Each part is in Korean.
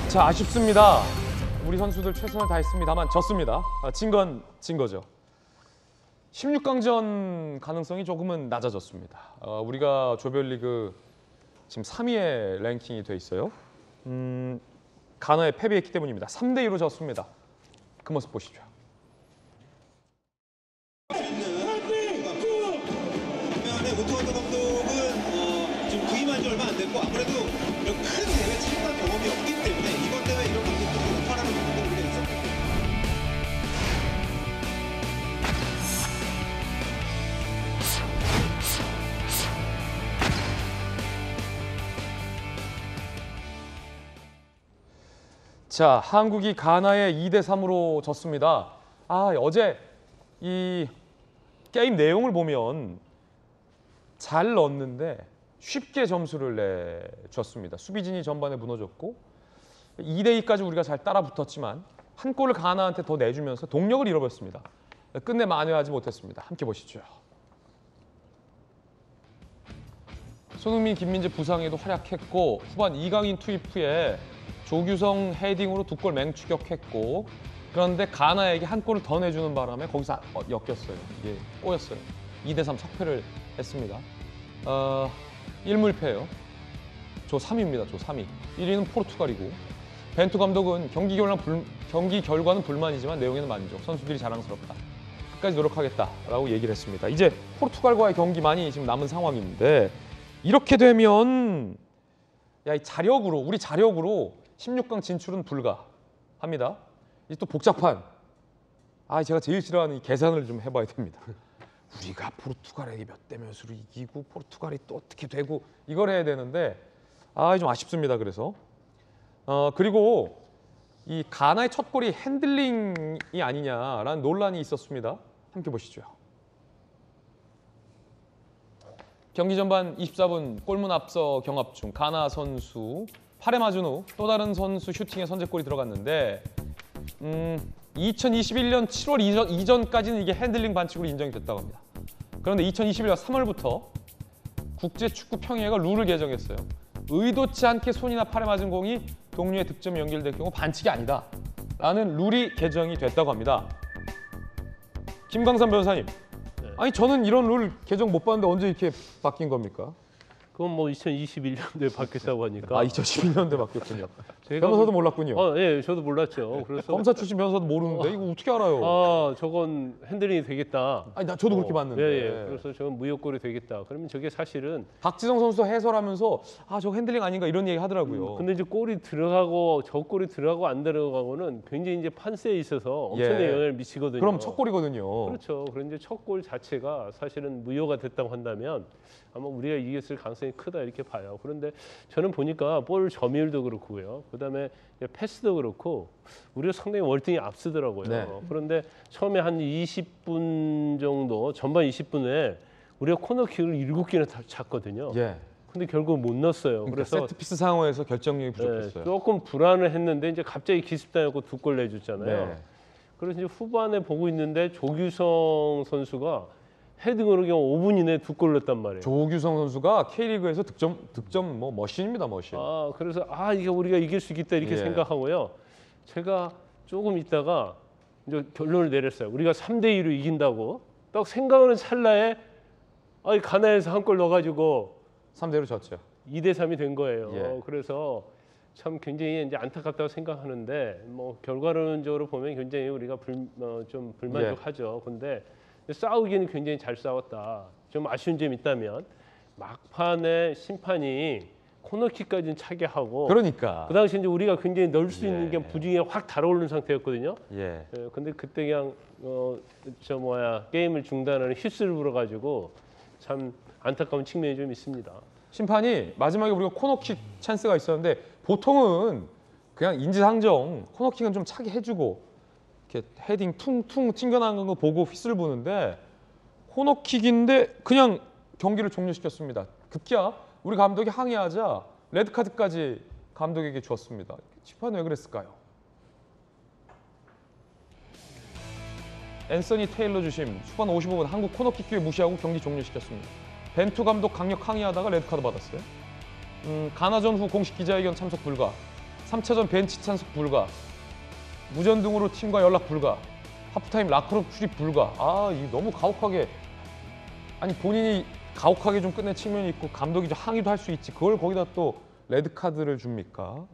자, 아쉽습니다. 우리 선수들 최선을 다했습니다만 졌습니다. 진 건 진 거죠. 16강전 가능성이 조금은 낮아졌습니다. 우리가 조별리그 지금 3위의 랭킹이 돼 있어요. 가나에 패배했기 때문입니다. 3대2로 졌습니다. 그 모습 보시죠. 오토원도 감독은 지금 부임한 지 얼마 안 됐고 아무래도 큰 대회 참가 경험이 없기 때문에 이번 대회 이런 감독들을 오판하는 부분들이 우리가 있었고. 자, 한국이 가나에 2대3으로 졌습니다. 어제 이 게임 내용을 보면 잘 넣었는데 쉽게 점수를 내줬습니다. 수비진이 전반에 무너졌고 2대2까지 우리가 잘 따라 붙었지만 한 골을 가나한테 더 내주면서 동력을 잃어버렸습니다. 끝내 만회하지 못했습니다. 함께 보시죠. 손흥민, 김민재 부상에도 활약했고 후반 이강인 투입 후에 조규성 헤딩으로 2골 맹추격했고 그런데 가나에게 한 골을 더 내주는 바람에 거기서 엮였어요. 이게 꼬였어요. 2대3 석패를 했습니다. 1무패예요. 조 3위입니다. 조 3위. 1위는 포르투갈이고 벤투 감독은 경기 결과는 불만이지만 내용에는 만족. 선수들이 자랑스럽다. 끝까지 노력하겠다라고 얘기를 했습니다. 이제 포르투갈과의 경기 많이 지금 남은 상황인데 이렇게 되면 우리 자력으로 16강 진출은 불가합니다. 이제 또 복잡한 제가 제일 싫어하는 이 계산을 좀 해봐야 됩니다. 우리가 포르투갈에게 몇 대 몇으로 이기고 포르투갈이 또 어떻게 되고 이걸 해야 되는데 좀 아쉽습니다. 그래서 그리고 이 가나의 첫 골이 핸들링이 아니냐라는 논란이 있었습니다. 함께 보시죠. 경기 전반 24분 골문 앞서 경합 중 가나 선수 팔에 맞은 후 또 다른 선수 슈팅에 선제골이 들어갔는데 2021년 7월 이전까지는 이게 핸들링 반칙으로 인정이 됐다고 합니다. 그런데 2021년 3월부터 국제축구평의회가 룰을 개정했어요. 의도치 않게 손이나 팔에 맞은 공이 동료의 득점에 연결될 경우 반칙이 아니다 라는 룰이 개정이 됐다고 합니다. 김광삼 변호사님, 저는 이런 룰 개정 못 봤는데 언제 이렇게 바뀐 겁니까? 그건 뭐 2021년도에 바뀌었다고 하니까. 2012년도에 바뀌었군요. 변호사도 몰랐군요. 예, 저도 몰랐죠. 그래서 검사 출신 변호사도 모르는데 이거 어떻게 알아요? 저건 핸들링이 되겠다. 저도 그렇게 봤는데. 예. 그래서 저건 무효골이 되겠다. 그러면 저게 사실은 박지성 선수도 해설하면서 저거 핸들링 아닌가 이런 얘기 하더라고요. 근데 이제 골이 들어가고 저 골이 들어가고 안 들어가고는 굉장히 이제 판세에 있어서 엄청난 영향을 미치거든요. 그럼 첫 골이거든요. 그렇죠. 그런데 첫 골 자체가 사실은 무효가 됐다고 한다면 아마 우리가 이겼을 가능성이 크다 이렇게 봐요. 그런데 저는 보니까 볼 점유율도 그렇고요. 그다음에 패스도 그렇고 우리가 상당히 월등히 앞서더라고요. 네. 그런데 처음에 한 20분 정도, 전반 20분에 우리가 코너킥을 7개나 찼거든요. 근데 결국 못 넣었어요. 그러니까 그래서 세트피스 상황에서 결정력이 부족했어요. 조금 불안을 했는데 이제 갑자기 기습당하고 2골 내줬잖아요. 그래서 이제 후반에 보고 있는데 조규성 선수가 헤딩으로 그냥 5분 이내에 2골 넣었단 말이에요. 조규성 선수가 K리그에서 득점 머신입니다, 머신. 그래서 이게 우리가 이길 수 있겠다 이렇게 생각하고요. 제가 조금 있다가 이제 결론을 내렸어요. 우리가 3대2로 이긴다고 딱 생각하는 찰나에 가나에서 한 골 넣어가지고 3대1로 졌죠. 2대3이 된 거예요. 그래서 참 굉장히 이제 안타깝다고 생각하는데 뭐 결과론적으로 보면 굉장히 우리가 좀 불만족하죠. 근데 싸우기는 굉장히 잘 싸웠다. 좀 아쉬운 점이 있다면 막판에 심판이 코너킥까지는 차게 하고 그러니까 그 당시 이제 우리가 굉장히 넣을 수 있는 게 부중에 확 달아오르는 상태였거든요. 근데 그때 그냥 게임을 중단하는 휘슬을 불어가지고 참 안타까운 측면이 좀 있습니다. 심판이 마지막에 우리가 코너킥 찬스가 있었는데 보통은 그냥 인지상정 코너킥은 좀 차게 해주고 이렇게 헤딩 퉁퉁 튕겨나간 거 보고 휘슬 부는데 코너킥인데 그냥 경기를 종료시켰습니다. 급기야 우리 감독이 항의하자 레드카드까지 감독에게 줬습니다. 심판은 왜 그랬을까요? 앤서니 테일러 주심 후반 55분 한국 코너킥 기회 무시하고 경기 종료시켰습니다. 벤투 감독 강력 항의하다가 레드카드 받았어요. 가나전 후 공식 기자회견 참석 불가. 3차전 벤치 찬스 불가, 무전등으로 팀과 연락 불가, 하프타임 라커룸 출입 불가. 아, 이 너무 가혹하게, 아니 본인이 가혹하게 좀 끝낸 측면이 있고 감독이 좀 항의도 할 수 있지. 그걸 거기다 또 레드 카드를 줍니까?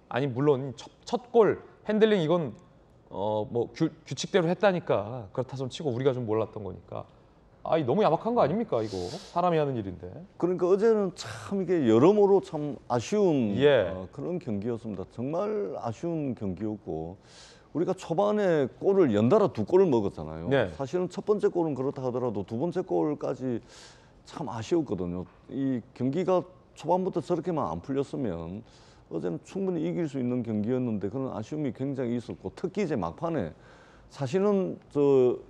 아니 물론 첫 골 핸들링 이건 뭐 규칙대로 했다니까 그렇다 손 치고 우리가 좀 몰랐던 거니까. 아, 이 너무 야박한 거 아닙니까 이거? 사람이 하는 일인데. 그러니까 어제는 참 이게 여러모로 참 아쉬운 예. 그런 경기였습니다. 정말 아쉬운 경기였고 우리가 초반에 골을 연달아 2골을 먹었잖아요. 네. 사실은 첫 번째 골은 그렇다 하더라도 두 번째 골까지 참 아쉬웠거든요. 이 경기가 초반부터 저렇게만 안 풀렸으면 어제는 충분히 이길 수 있는 경기였는데 그런 아쉬움이 굉장히 있었고 특히 이제 막판에 사실은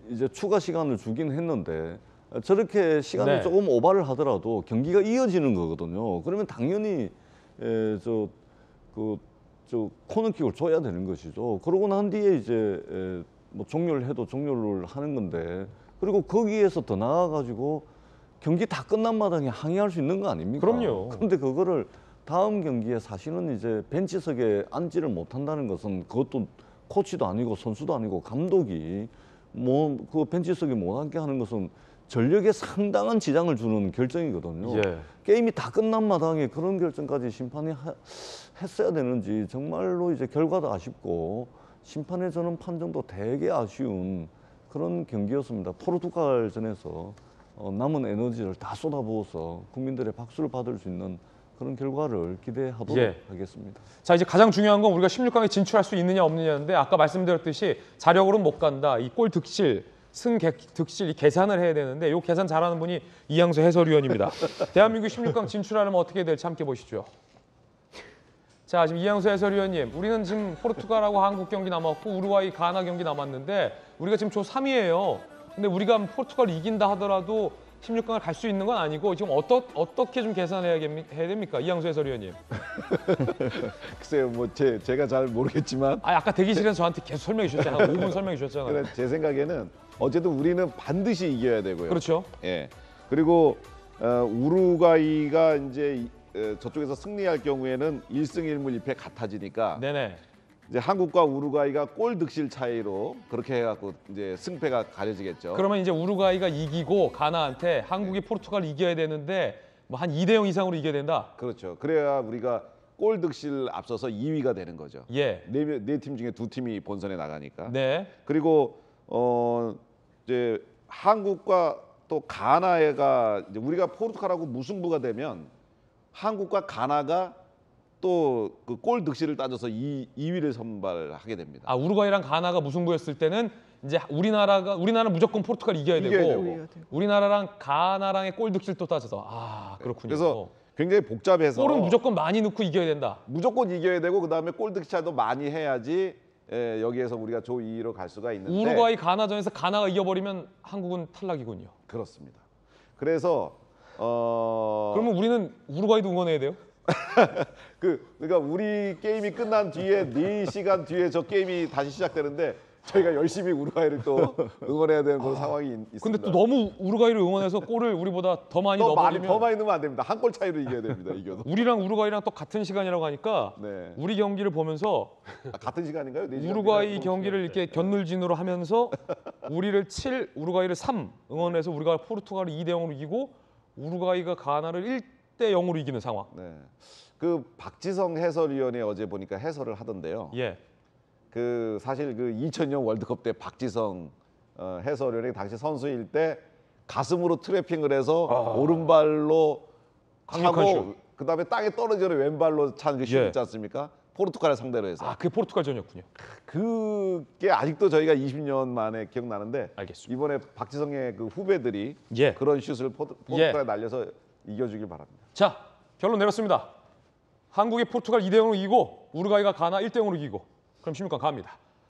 이제 추가 시간을 주긴 했는데 저렇게 시간을 네. 조금 오바를 하더라도 경기가 이어지는 거거든요. 그러면 당연히 저 코너킥을 줘야 되는 것이죠. 그러고 난 뒤에 이제 뭐 종료를 해도 종료를 하는 건데 그리고 거기에서 더 나아가지고 경기 다 끝난 마당에 항의할 수 있는 거 아닙니까? 그럼요. 그런데 그거를 다음 경기에 사실은 이제 벤치석에 앉지를 못한다는 것은 그것도 코치도 아니고 선수도 아니고 감독이 뭐 그 벤치석에 못 앉게 하는 것은 전력에 상당한 지장을 주는 결정이거든요. 예. 게임이 다 끝난 마당에 그런 결정까지 심판이 했어야 되는지 정말로 이제 결과도 아쉽고 심판의 저는 판정도 되게 아쉬운 그런 경기였습니다. 포르투갈전에서 남은 에너지를 다 쏟아부어서 국민들의 박수를 받을 수 있는 그런 결과를 기대하도록 예. 하겠습니다. 자, 이제 가장 중요한 건 우리가 16강에 진출할 수 있느냐 없느냐인데 아까 말씀드렸듯이 자력으로는 못 간다. 이 골 득실, 득실 이 계산을 해야 되는데 이 계산 잘하는 분이 이양수 해설위원입니다. 대한민국 16강 진출하려면 어떻게 될지 함께 보시죠. 자, 지금 이양수 해설위원님, 우리는 지금 포르투갈하고 한국 경기 남았고 우루과이, 가나 경기 남았는데 우리가 지금 조 3위예요. 근데 우리가 포르투갈을 이긴다 하더라도 16강을 갈 수 있는 건 아니고 지금 어떻게 좀 계산해야 됩니까? 이양수 해설위원님. 글쎄요, 뭐 제가 잘 모르겠지만 아, 아까 대기실에서 저한테 계속 설명해 주셨잖아요. 5분 설명해 주셨잖아요. 그래, 제 생각에는 어쨌든 우리는 반드시 이겨야 되고요. 그렇죠. 예. 그리고 우루과이가 이제 저쪽에서 승리할 경우에는 1승 1무 1패 같아지니까 네네. 이제 한국과 우루과이가 골 득실 차이로 그렇게 해갖고 이제 승패가 가려지겠죠. 그러면 이제 우루과이가 이기고 가나한테 한국이 포르투갈을 이겨야 되는데 뭐 한 2대0 이상으로 이겨야 된다. 그렇죠. 그래야 우리가 골 득실 앞서서 2위가 되는 거죠. 예. 네 팀 중에 2팀이 본선에 나가니까. 네. 그리고 이제 한국과 또 가나가 이제 우리가 포르투갈하고 무승부가 되면 한국과 가나가 또 그 골 득실을 따져서 2위를 선발하게 됩니다. 아, 우루과이랑 가나가 무승부였을 때는 이제 우리나라는 무조건 포르투갈 이겨야 되고 우리나라랑 가나랑의 골 득실도 따져서 그렇군요. 그래서 굉장히 복잡해서 골은 무조건 많이 넣고 이겨야 된다. 무조건 이겨야 되고 그다음에 골 득실도 많이 해야지 여기에서 우리가 조 2위로 갈 수가 있는데 우루과이 가나전에서 가나가 이겨버리면 한국은 탈락이군요. 그렇습니다. 그래서 그러면 우리는 우루과이도 응원해야 돼요? 그러니까 우리 게임이 끝난 뒤에 4시간 뒤에 저 게임이 다시 시작되는데 저희가 열심히 우루과이를 또 응원해야 되는 그런 상황이 있습니다. 근데 또 너무 우루과이를 응원해서 골을 우리보다 더 많이 넣어버리면 더 많이 넣으면 안 됩니다. 한 골 차이로 이겨야 됩니다. 이겨도. 우리랑 우루과이랑 또 같은 시간이라고 하니까 네. 우리 경기를 보면서 같은 시간인가요? 4시간 우루과이 경기를 이렇게 견눌진으로 하면서 우리를 7, 우루과이를 3 응원해서 우리가 포르투갈을 2대0으로 이기고 우루과이가 가나를 1대0으로 이기는 상황. 네. 그 박지성 해설위원이 어제 보니까 해설을 하던데요. 예. 그 사실 그 2000년 월드컵 때 박지성 해설위원이 당시 선수일 때 가슴으로 트래핑을 해서 오른발로 강력한 차고 그다음에 땅에 떨어지는 왼발로 찬 그 슛 예. 있지 않습니까? 포르투갈을 상대로 해서. 그게 포르투갈전이었군요. 그게 아직도 저희가 20년 만에 기억나는데 알겠습니다. 이번에 박지성의 그 후배들이 예. 그런 슛을 포르투갈에 날려서 이겨주길 바랍니다. 자, 결론 내렸습니다. 한국이 포르투갈 2대0으로 이기고 우루과이가 가나 1대0으로 이기고 그럼 16강 갑니다.